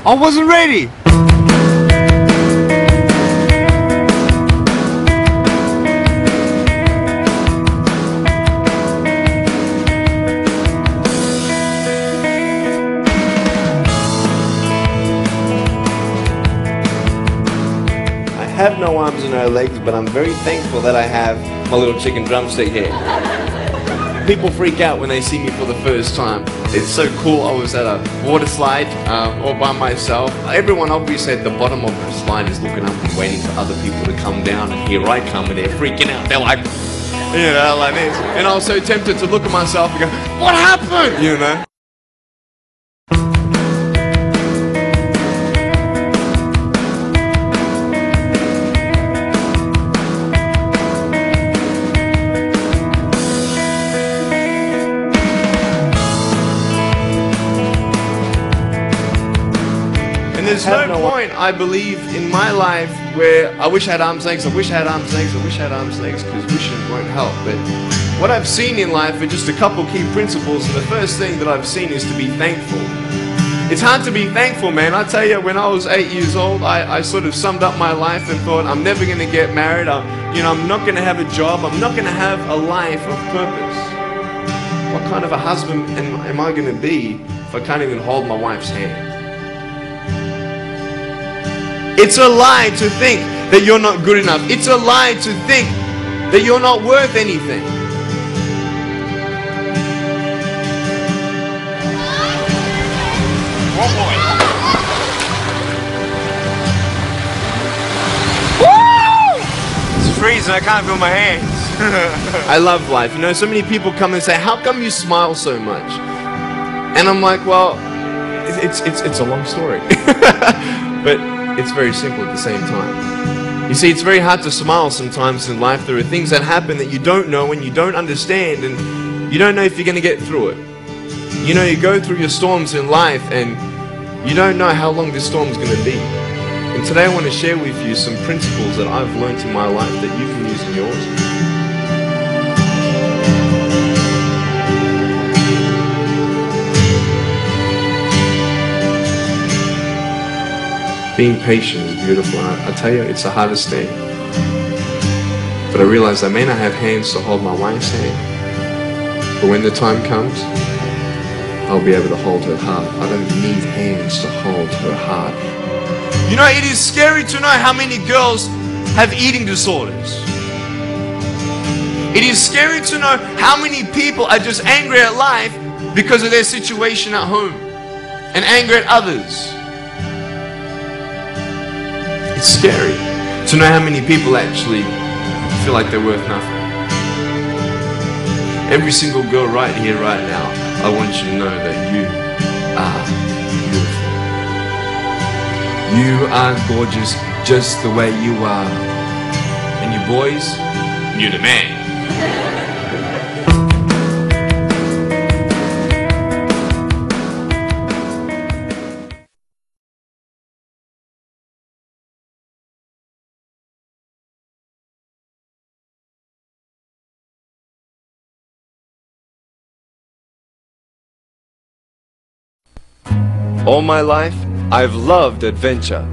I wasn't ready. I have no arms and no legs, but I'm very thankful that I have my little chicken drumstick here. People freak out when they see me for the first time. It's so cool. I was at a water slide all by myself. Everyone obviously at the bottom of the slide is looking up and waiting for other people to come down, and here I come and they're freaking out. They're like, you know, like this. And I was so tempted to look at myself and go, what happened? You know? There's no point, I believe, in my life where I wish I had arms and legs, I wish I had arms and legs, I wish I had arms and legs, because wishing won't help. But what I've seen in life are just a couple key principles, and the first thing that I've seen is to be thankful. It's hard to be thankful, man. I tell you, when I was 8 years old, I sort of summed up my life and thought, I'm never going to get married, I'm not going to have a job, I'm not going to have a life of purpose. What kind of a husband am I going to be if I can't even hold my wife's hand? It's a lie to think that you're not good enough. It's a lie to think that you're not worth anything. Oh boy. Woo! It's freezing, I can't feel my hands. I love life. You know, so many people come and say, how come you smile so much? And I'm like, well, it's a long story. But it's very simple at the same time. You see, it's very hard to smile sometimes in life. There are things that happen that you don't know and you don't understand, and you don't know if you're going to get through it. You know, you go through your storms in life and you don't know how long this storm's going to be. And today I want to share with you some principles that I've learned in my life that you can use in yours. Being patient is beautiful, and I tell you, it's the hardest thing. But I realize I may not have hands to hold my wife's hand, but when the time comes, I'll be able to hold her heart. I don't need hands to hold her heart. You know, it is scary to know how many girls have eating disorders. It is scary to know how many people are just angry at life because of their situation at home and angry at others. It's scary to know how many people actually feel like they're worth nothing. Every single girl right here, right now, I want you to know that you are beautiful. You are gorgeous just the way you are. And you boys, you're the man. All my life, I've loved adventure.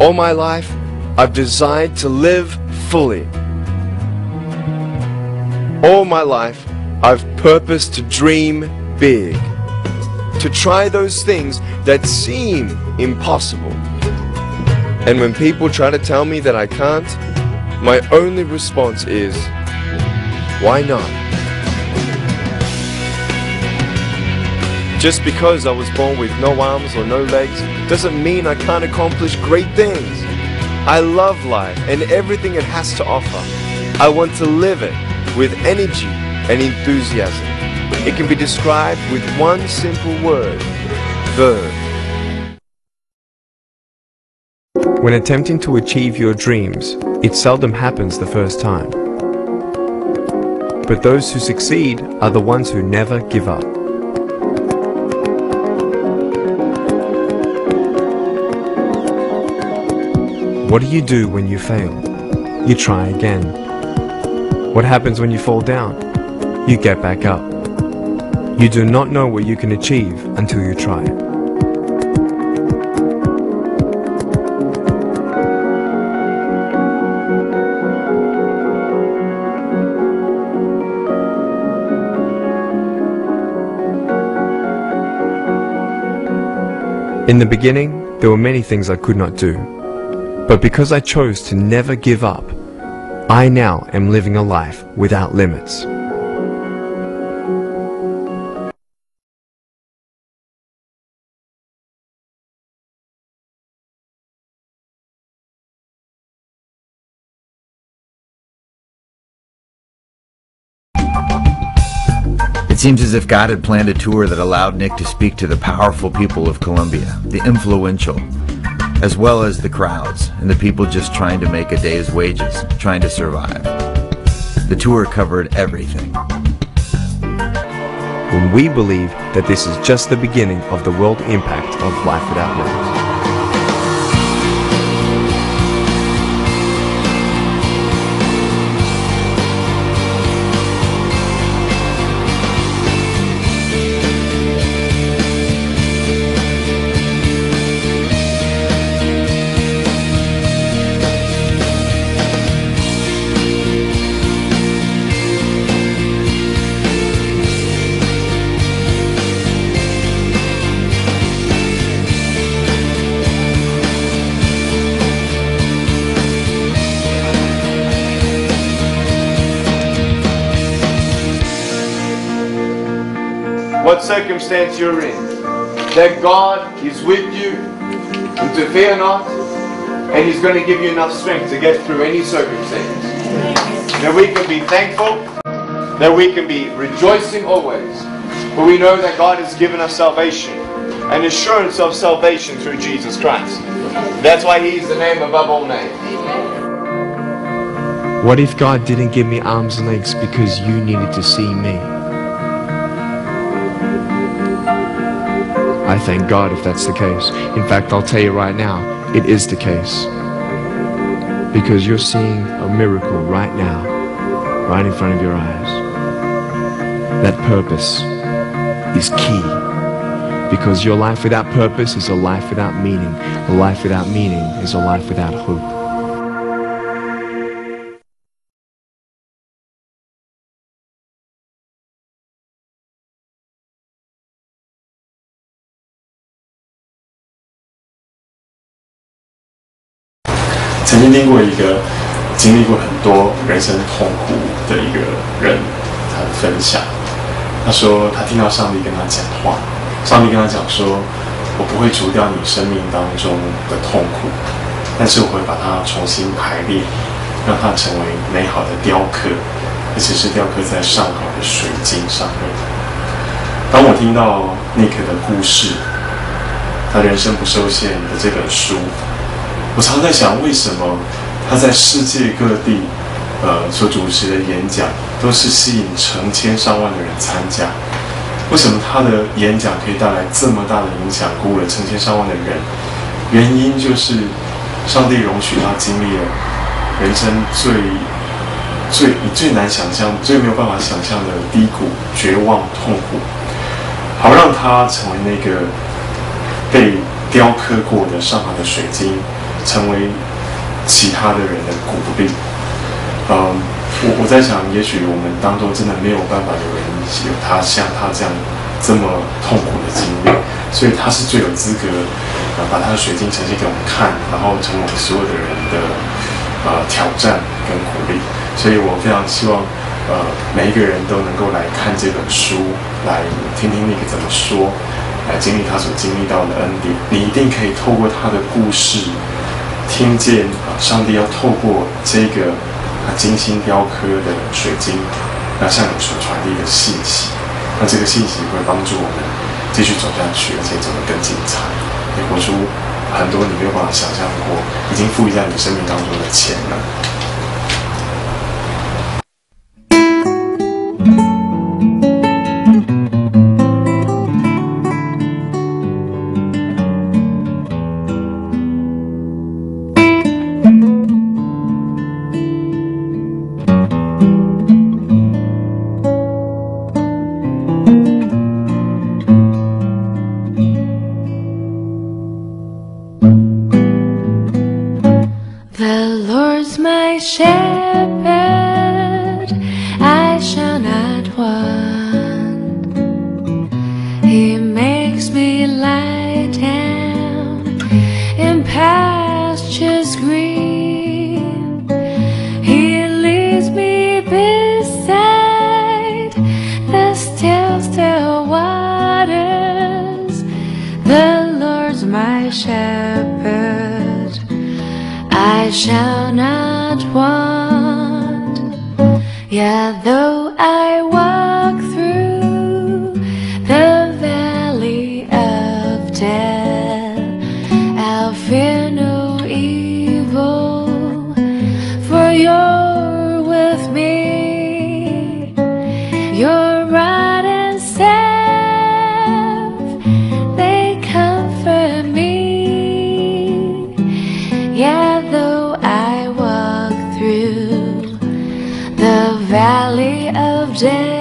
All my life, I've desired to live fully. All my life, I've purposed to dream big, to try those things that seem impossible. And when people try to tell me that I can't, my only response is, why not? Just because I was born with no arms or no legs doesn't mean I can't accomplish great things. I love life and everything it has to offer. I want to live it with energy and enthusiasm. It can be described with one simple word: verb. When attempting to achieve your dreams, it seldom happens the first time. But those who succeed are the ones who never give up. What do you do when you fail? You try again. What happens when you fall down? You get back up. You do not know what you can achieve until you try. In the beginning, there were many things I could not do. But because I chose to never give up, I now am living a life without limits. It seems as if God had planned a tour that allowed Nick to speak to the powerful people of Colombia, the influential, as well as the crowds and the people just trying to make a day's wages, trying to survive. The tour covered everything. When we believe that this is just the beginning of the world impact of life without limits. What circumstance you're in, that God is with you and to fear not, and He's going to give you enough strength to get through any circumstance. That we can be thankful, that we can be rejoicing always, but we know that God has given us salvation, an assurance of salvation through Jesus Christ. That's why He is the name above all names. What if God didn't give me arms and legs because you needed to see me? I thank God if that's the case. In fact, I'll tell you right now, it is the case. Because you're seeing a miracle right now, right in front of your eyes. That purpose is key. Because your life without purpose is a life without meaning. A life without meaning is a life without hope.曾经听过一个经历过很多人生痛苦的一个人，他的分享。他说他听到上帝跟他讲话，上帝跟他讲说：“我不会除掉你生命当中的痛苦，但是我会把它重新排列，让它成为美好的雕刻，而且是雕刻在上好的水晶上面。”当我听到尼克的故事，他人生不受限的这本书，我常在想，为什么他在世界各地所主持的演讲都是吸引成千上万的人参加？为什么他的演讲可以带来这么大的影响，鼓舞了成千上万的人？原因就是上帝容许他经历了人生最难想象、最没有办法想象的低谷、绝望、痛苦，好让他成为那个被雕刻过的上好的水晶，成为其他的人的鼓励。我在想，也许我们当中真的没有办法有人有他像他这样这么痛苦的经历，所以他是最有资格把他的水晶呈现给我们看，然后成为我们所有的人的挑战跟鼓励。所以我非常希望每一个人都能够来看这本书，来听听那个怎么说，来经历他所经历到的恩典。你一定可以透过他的故事，听见上帝要透过这个精心雕刻的水晶，要向你所传递的信息。那这个信息会帮助我们继续走下去，而且走得更精彩，也活出很多你没有办法想象过，已经赋予在你生命当中的潜能。shall not want. Yeah, though I walk through the valley of death, I'll fear no evil, for you're with me. Your rod and staff, they comfort me. Yeah, though I walk through the valley of death.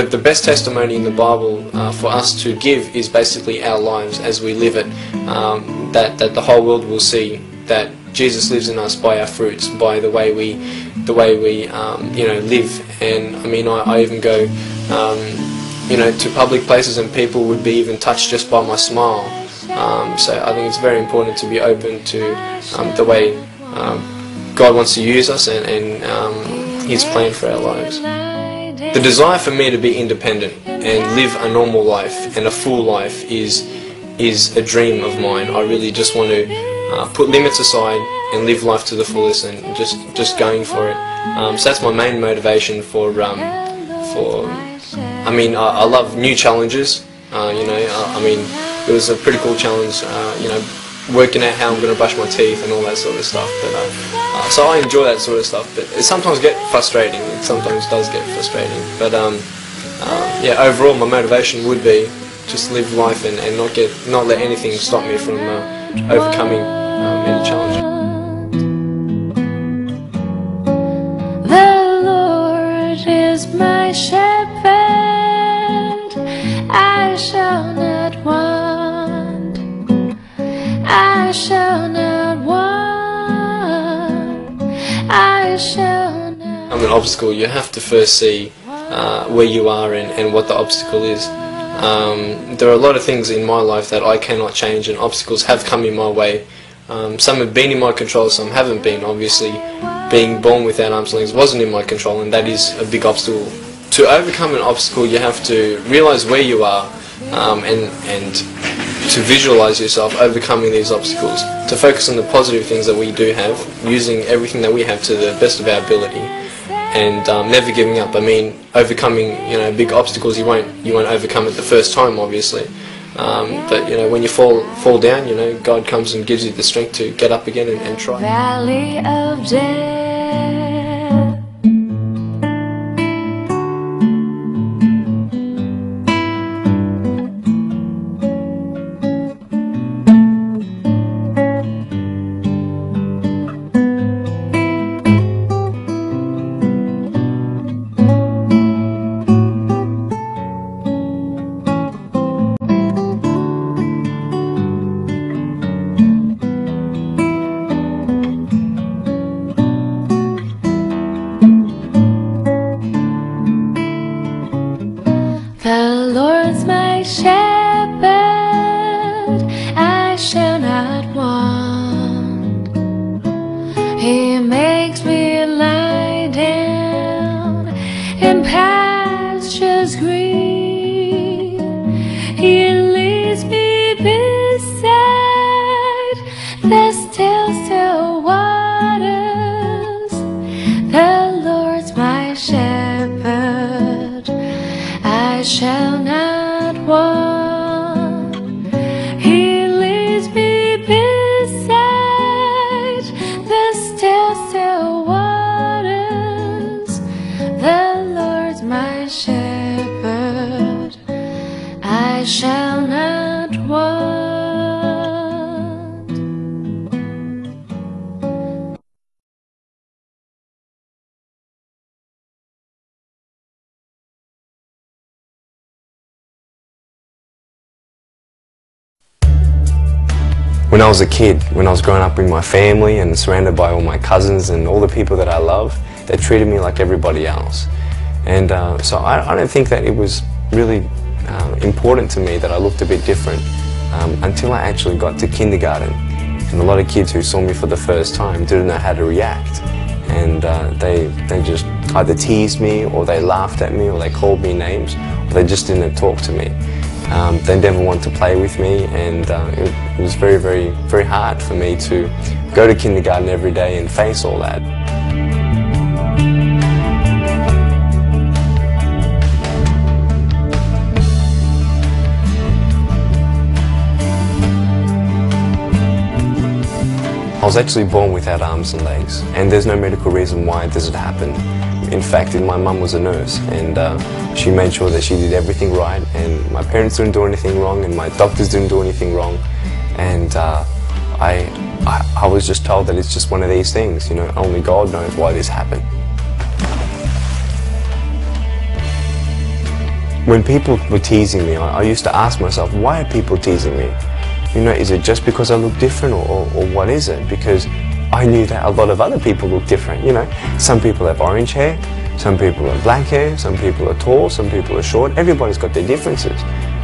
The best testimony in the Bible for us to give is basically our lives as we live it, that the whole world will see that Jesus lives in us by our fruits, by the way we live. And I mean, I even go to public places and people would be even touched just by my smile. So I think it's very important to be open to the way God wants to use us and His plan for our lives. The desire for me to be independent and live a normal life and a full life is a dream of mine. I really just want to put limits aside and live life to the fullest and just going for it. So that's my main motivation for I mean, I love new challenges. I mean, it was a pretty cool challenge, working out how I'm going to brush my teeth and all that sort of stuff. But so I enjoy that sort of stuff. But it sometimes gets frustrating. It sometimes does get frustrating. But yeah, overall, my motivation would be just live life and not let anything stop me from overcoming any challenge. The Lord is my shepherd, I shall not want. I shall not want. I shall not. An obstacle, you have to first see where you are and what the obstacle is. There are a lot of things in my life that I cannot change, and obstacles have come in my way. Some have been in my control, some haven't been. Obviously, being born without arms and legs wasn't in my control, and that is a big obstacle. To overcome an obstacle, you have to realize where you are and to visualize yourself overcoming these obstacles, to focus on the positive things that we do have, using everything that we have to the best of our ability, and never giving up. I mean, overcoming big obstacles, you won't overcome it the first time, obviously, but when you fall down, God comes and gives you the strength to get up again and try. Valley of death. The Lord's my shepherd, I shall not want. He makes me lie down in pastures green. He leads me beside the still waters. The Lord's my shepherd, I shall not want. He leads me beside the still waters. The Lord's my shepherd, I shall not want. When I was a kid, when I was growing up with my family and surrounded by all my cousins and all the people that I love, they treated me like everybody else. And so I don't think that it was really important to me that I looked a bit different until I actually got to kindergarten. And a lot of kids who saw me for the first time didn't know how to react. And they just either teased me, or they laughed at me, or they called me names, or they just didn't talk to me. They never wanted to play with me, and it was very, very, very hard for me to go to kindergarten every day and face all that. I was actually born without arms and legs, and there's no medical reason why this had happened. In fact, my mum was a nurse, and she made sure that she did everything right, and my parents didn't do anything wrong, and my doctors didn't do anything wrong. And I was just told that it's just one of these things, you know, only God knows why this happened. When people were teasing me, I used to ask myself, why are people teasing me? You know, is it just because I look different, or what is it? Because I knew that a lot of other people look different, you know. Some people have orange hair, some people have black hair, some people are tall, some people are short. Everybody's got their differences.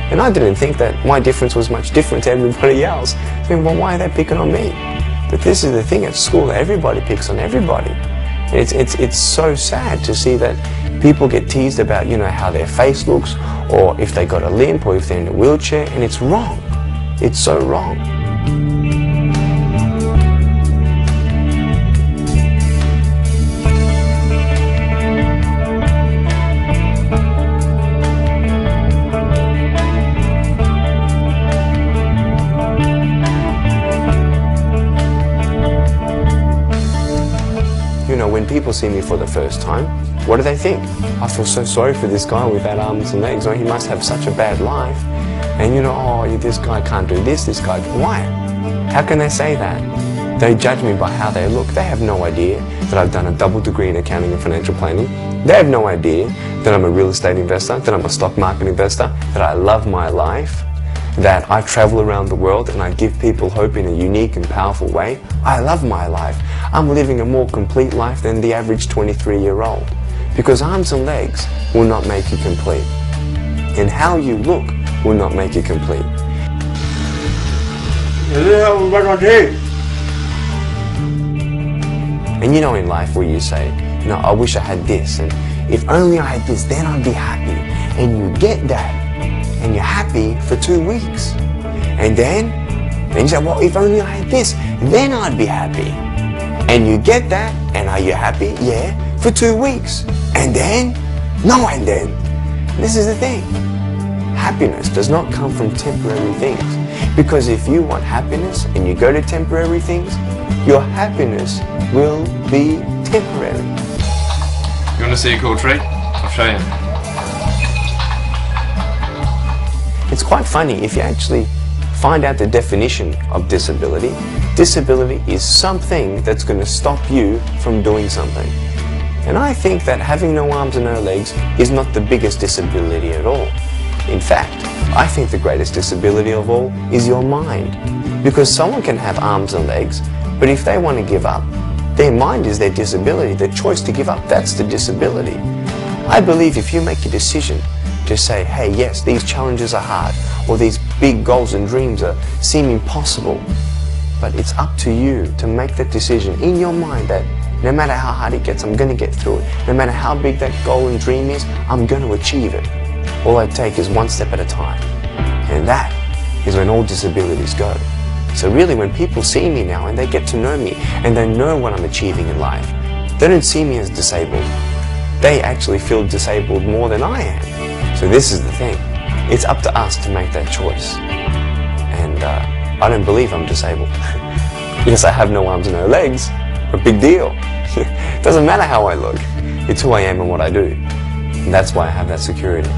And I didn't think that my difference was much different to everybody else. I think, well, why are they picking on me? But this is the thing at school, everybody picks on everybody. It's so sad to see that people get teased about, you know, how their face looks, or if they got a limp, or if they're in a wheelchair, and it's wrong. It's so wrong. You know, when people see me for the first time, what do they think? I feel so sorry for this guy without arms and legs. Oh, he must have such a bad life. And you know, oh, this guy can't do this guy. Why? How can they say that? They judge me by how they look. They have no idea that I've done a double degree in accounting and financial planning. They have no idea that I'm a real estate investor, that I'm a stock market investor, that I love my life, that I travel around the world and I give people hope in a unique and powerful way. I love my life. I'm living a more complete life than the average 23-year-old. Because arms and legs will not make you complete. And how you look will not make you complete. And you know, in life where you say, you know, I wish I had this, and if only I had this, then I'd be happy. And you get that, and you're happy for 2 weeks. And then you say, well, if only I had this, then I'd be happy. And you get that, and are you happy? Yeah, for 2 weeks. And then, no, and then. This is the thing. Happiness does not come from temporary things. Because if you want happiness and you go to temporary things, your happiness will be temporary. You want to see a cool trick? I'll show you. It's quite funny if you actually find out the definition of disability. Disability is something that's going to stop you from doing something. And I think that having no arms and no legs is not the biggest disability at all. In fact, I think the greatest disability of all is your mind. Because someone can have arms and legs, but if they want to give up, their mind is their disability. The choice to give up, that's the disability. I believe if you make a decision to say, hey, yes, these challenges are hard, or these big goals and dreams seem impossible, but it's up to you to make that decision in your mind that no matter how hard it gets, I'm going to get through it. No matter how big that goal and dream is, I'm going to achieve it. All I take is one step at a time. And that is when all disabilities go. So really, when people see me now and they get to know me and they know what I'm achieving in life, they don't see me as disabled. They actually feel disabled more than I am. So this is the thing. It's up to us to make that choice. And I don't believe I'm disabled. Yes, I have no arms and no legs. A big deal. It doesn't matter how I look. It's who I am and what I do. And that's why I have that security.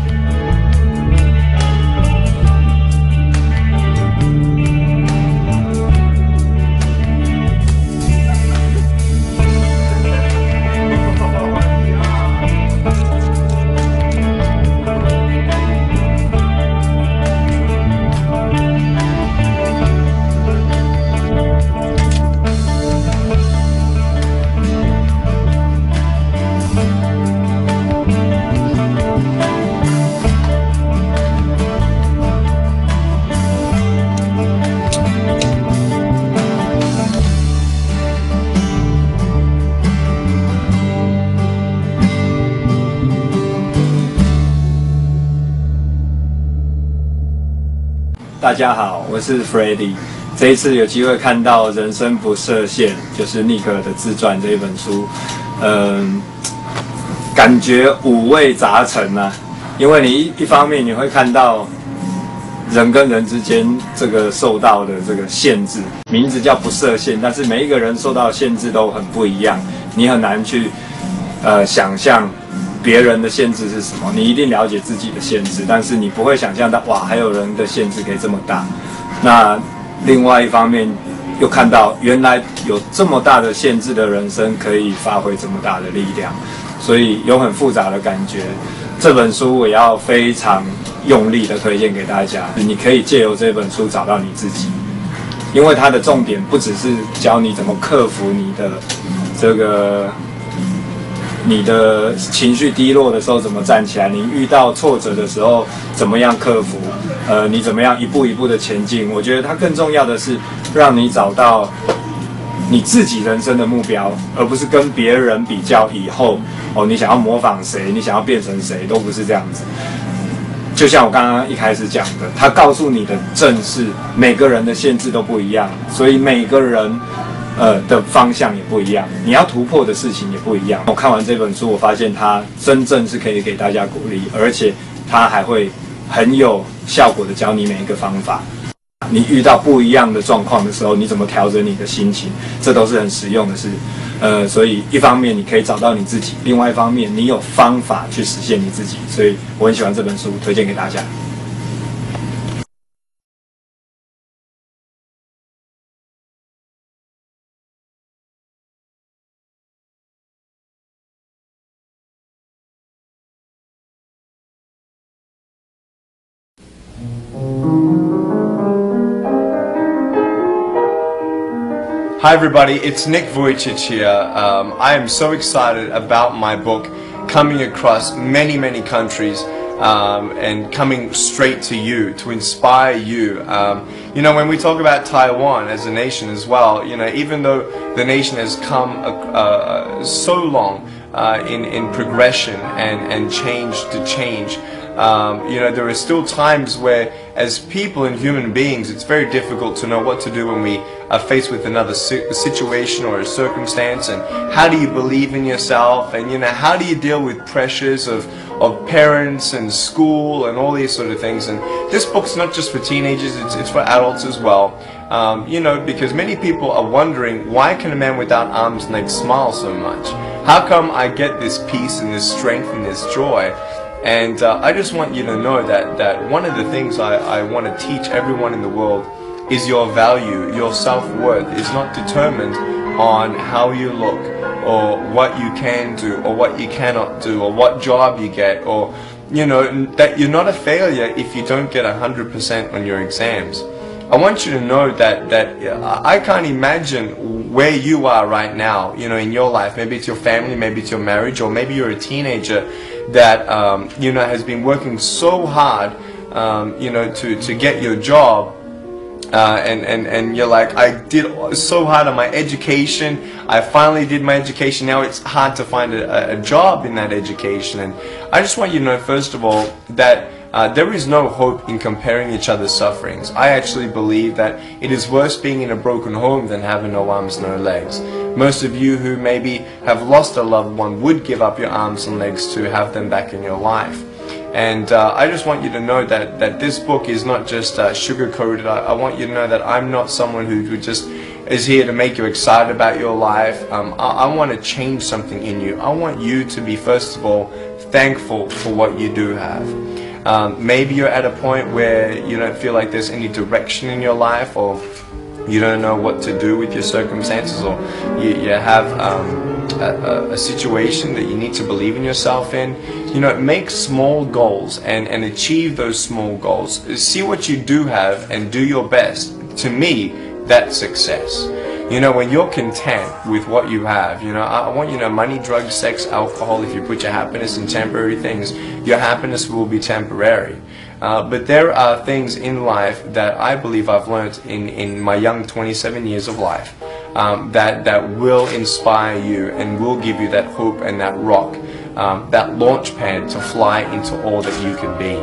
大家好，我是 Freddy。这一次有机会看到《人生不设限》，就是尼克的自传这一本书，感觉五味杂陈啊。因为你一方面你会看到人跟人之间这个受到的这个限制，名字叫不设限，但是每一个人受到的限制都很不一样，你很难去想象别人的限制是什么。你一定了解自己的限制，但是你不会想象到哇，还有人的限制可以这么大。那另外一方面又看到原来有这么大的限制的人生可以发挥这么大的力量，所以有很复杂的感觉。这本书我要非常用力的推荐给大家，你可以借由这本书找到你自己，因为它的重点不只是教你怎么克服你的情绪低落的时候怎么站起来，你遇到挫折的时候怎么样克服，你怎么样一步一步的前进。我觉得它更重要的是让你找到你自己人生的目标，而不是跟别人比较以后你想要模仿谁，你想要变成谁，都不是这样子。就像我刚刚一开始讲的，他告诉你的正是每个人的限制都不一样，所以每个人的方向也不一样，你要突破的事情也不一样。我看完这本书，我发现它真正是可以给大家鼓励，而且它还会很有效果的教你每一个方法。你遇到不一样的状况的时候，你怎么调整你的心情，这都是很实用的事。所以一方面你可以找到你自己，另外一方面你有方法去实现你自己。所以我很喜欢这本书，推荐给大家。Hi everybody, it's Nick Vujicic here. I am so excited about my book coming across many countries and coming straight to you, to inspire you. You know, when we talk about Taiwan as a nation as well, you know, even though the nation has come so long in progression and change to change, you know, there are still times where as people and human beings it's very difficult to know what to do when we are faced with another situation or a circumstance, and how do you believe in yourself, and you know, how do you deal with pressures of parents and school and all these sort of things. And this book's not just for teenagers, it's for adults as well. You know, because many people are wondering, why can a man without arms and legs smile so much? How come I get this peace and this strength and this joy? And I just want you to know that one of the things I want to teach everyone in the world is your value, your self-worth is not determined on how you look, or what you can do, or what you cannot do, or what job you get, or, you know, that you're not a failure if you don't get 100% on your exams. I want you to know that I can't imagine where you are right now, you know, in your life. Maybe it's your family, maybe it's your marriage, or maybe you're a teenager that, you know, has been working so hard, you know, to get your job. And you're like, I did so hard on my education, I finally did my education, now it's hard to find a job in that education. And I just want you to know, first of all, that there is no hope in comparing each other's sufferings. I actually believe that it is worse being in a broken home than having no arms, no legs. Most of you who maybe have lost a loved one would give up your arms and legs to have them back in your life. And I just want you to know that this book is not just sugar-coated. I want you to know that I'm not someone who just is here to make you excited about your life. I want to change something in you. I want you to be, first of all, thankful for what you do have. Maybe you're at a point where you don't feel like there's any direction in your life, or you don't know what to do with your circumstances, or you have a situation that you need to believe in yourself in. You know, make small goals and achieve those small goals. See what you do have and do your best. To me, that's success. You know, when you're content with what you have, you know, I want you to know, money, drugs, sex, alcohol, if you put your happiness in temporary things, your happiness will be temporary. But there are things in life that I believe I've learned in my young 27 years of life that will inspire you and will give you that hope and that rock, that launch pad to fly into all that you can be.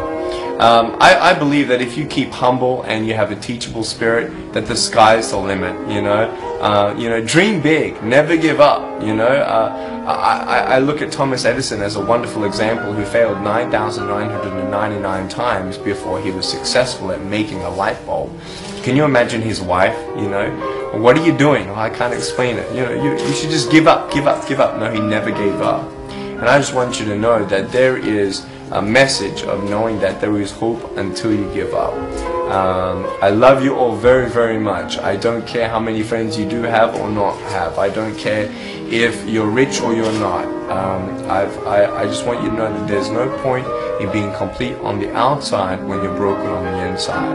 I believe that if you keep humble and you have a teachable spirit, that the sky's the limit. Dream big, never give up. I look at Thomas Edison as a wonderful example who failed 9,999 times before he was successful at making a light bulb. Can you imagine his wife? What are you doing? I can't explain it. You should just give up, give up, give up. No, he never gave up. And I just want you to know that there is a message of knowing that there is hope until you give up. I love you all very, very much. I don't care how many friends you do have or not have. I don't care if you're rich or you're not. I just want you to know that there's no point in being complete on the outside when you're broken on the inside.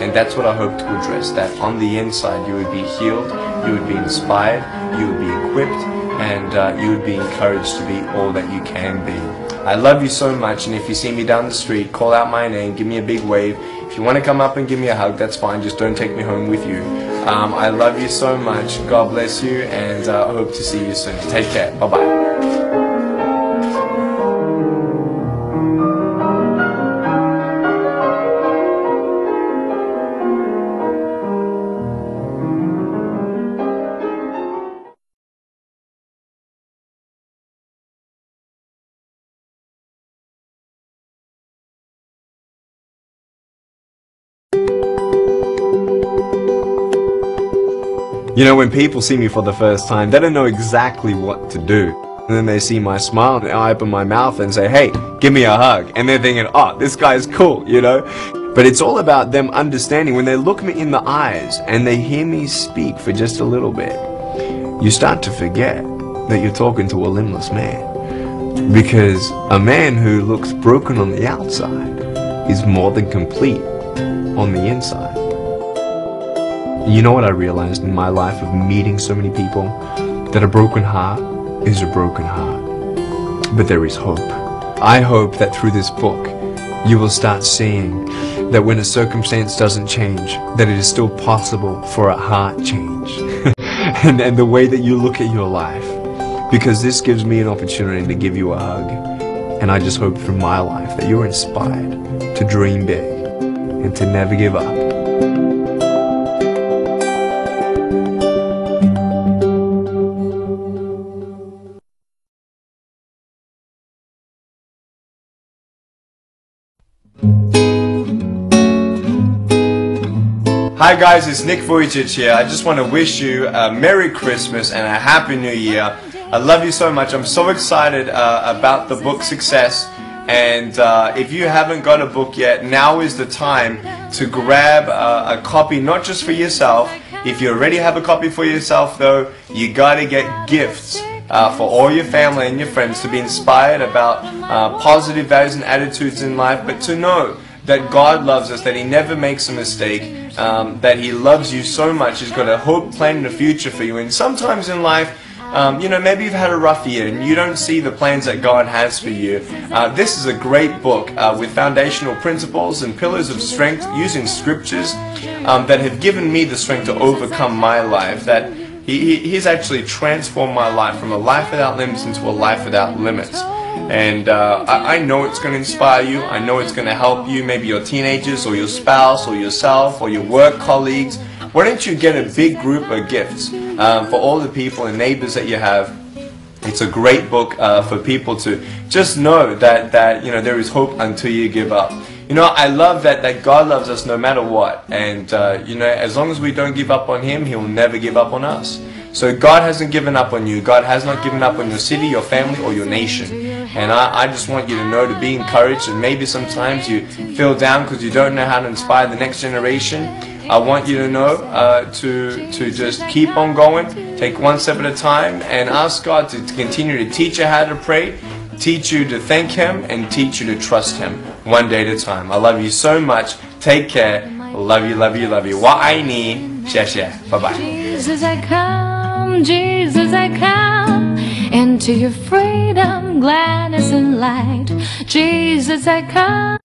And that's what I hope to address, that on the inside you would be healed, you would be inspired, you would be equipped, and you would be encouraged to be all that you can be. I love you so much, and if you see me down the street, call out my name, give me a big wave. If you want to come up and give me a hug, that's fine, just don't take me home with you. I love you so much, God bless you, and I hope to see you soon. Take care, bye-bye. When people see me for the first time, they don't know exactly what to do. And then they see my smile, and I open my mouth and say, hey, give me a hug. And they're thinking, oh, this guy's cool, But it's all about them understanding. When they look me in the eyes and they hear me speak for just a little bit, you start to forget that you're talking to a limbless man. Because a man who looks broken on the outside is more than complete on the inside. You know what I realized in my life of meeting so many people? That a broken heart is a broken heart. But there is hope. I hope that through this book, you will start seeing that when a circumstance doesn't change, that it is still possible for a heart change. and the way that you look at your life. Because this gives me an opportunity to give you a hug. And I just hope through my life that you're inspired to dream big and to never give up. Hi guys, it's Nick Vujicic here. I just want to wish you a Merry Christmas and a Happy New Year. I love you so much. I'm so excited about the book Success. And if you haven't got a book yet, now is the time to grab a copy, not just for yourself. If you already have a copy for yourself though, you gotta get gifts for all your family and your friends to be inspired about positive values and attitudes in life, but to know that God loves us, that He never makes a mistake, that He loves you so much, He's got a hope, plan, and a future for you. And sometimes in life, maybe you've had a rough year and you don't see the plans that God has for you. This is a great book with foundational principles and pillars of strength using scriptures that have given me the strength to overcome my life. That He's actually transformed my life from a life without limits into a life without limits. And I know it's going to inspire you. I know it's going to help you, maybe your teenagers or your spouse or yourself or your work colleagues. Why don't you get a big group of gifts for all the people and neighbors that you have? It's a great book for people to just know that there is hope until you give up. I love that God loves us no matter what. And as long as we don't give up on Him, He'll never give up on us. So God hasn't given up on you. God has not given up on your city, your family, or your nation. And I just want you to know to be encouraged. And maybe sometimes you feel down because you don't know how to inspire the next generation. I want you to know to just keep on going, take one step at a time, and ask God to continue to teach you how to pray, teach you to thank Him, and teach you to trust Him one day at a time. I love you so much. Take care. Love you, love you, love you. 我爱你，谢谢，拜拜。Jesus, I come, Jesus, I come into your freedom, gladness and light. Jesus, I come.